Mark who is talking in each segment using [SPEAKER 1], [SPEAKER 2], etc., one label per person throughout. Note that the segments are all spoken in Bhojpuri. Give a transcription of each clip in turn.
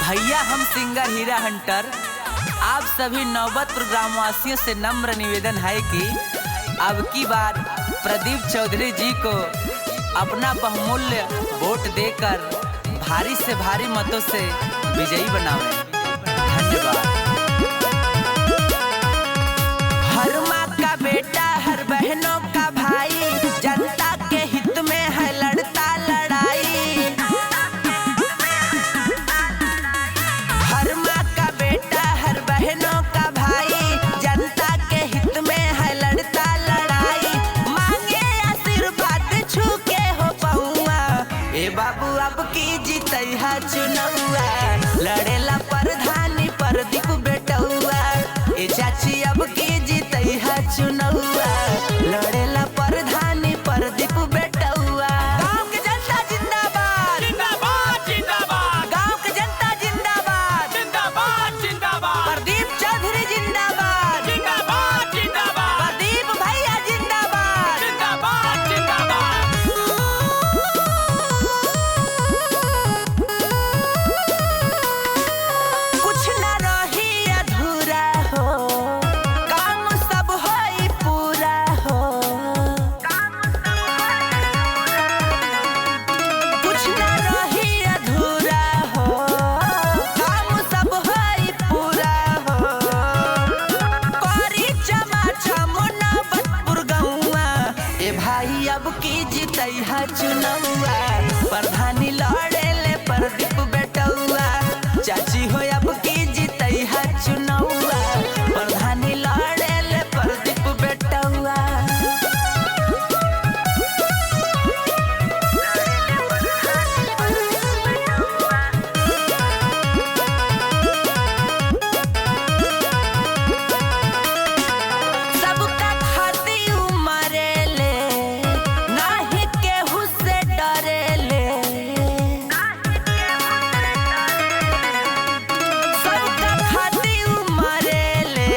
[SPEAKER 1] भैया हम सिंगर हीरा हंटर आप सभी नौबतपुर ग्रामवासियों से नम्र निवेदन है कि अब की बार प्रदीप चौधरी जी को अपना बहुमूल्य वोट देकर भारी से भारी मतों से विजयी बनावें। धन्यवाद। हर माँ का बेटा हर बहनों का भाई जनता के हित में है लड़ता लड़ाई। हर माँ का बेटा हर बहनों का भाई जनता के हित में है लड़ता लड़ाई। मांगे आशीर्वाद छू के हो पहुआ ए बाबू अब की जीतैहा चुनौआ लड़ेला प्रधानी प्रदीप बेटौआ। ए चाची अब की जीतैहा चुनौआ लड़ेला प्रधानी प्रदीप बेटौआ। गाँव के जनता जिंदाबाद
[SPEAKER 2] जिंदाबाद जिंदाबाद
[SPEAKER 1] गाँव के जनता जिंदाबाद
[SPEAKER 2] जिंदाबाद जिंदाबाद
[SPEAKER 1] प्रदीप चौधरी जिंदाबाद
[SPEAKER 2] जिंदाबाद जिंदाबाद
[SPEAKER 1] प्रदीप भैया जिंदाबाद।
[SPEAKER 2] जिंदाबाद जिंदाबाद
[SPEAKER 1] कुछ न रही अधूरा हो काम सब होई पूरा हो। कुछ न रही अधूरा हो काम सब होई पूरा हो। कोरी चमा चमुना बतपुर गौआ ए भाई अब की जीतैहा चुनौआ प्रधानी लड़े ले प्रदीप बेटौआ। चाची हो अब की जीतैहा चुनौआ प्रधानी लड़े ले प्रदीप बेटौआ। सबका खाती उमरे ले नाही केहू से डरे ले। सबका खाती उमरे ले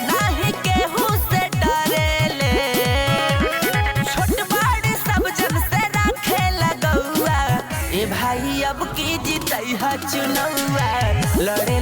[SPEAKER 1] नाही केहू से डरे ले। छोट बड़ सब जन से राखे लगौआ ए भाई अब की जीतैहा चुनौआ लड़े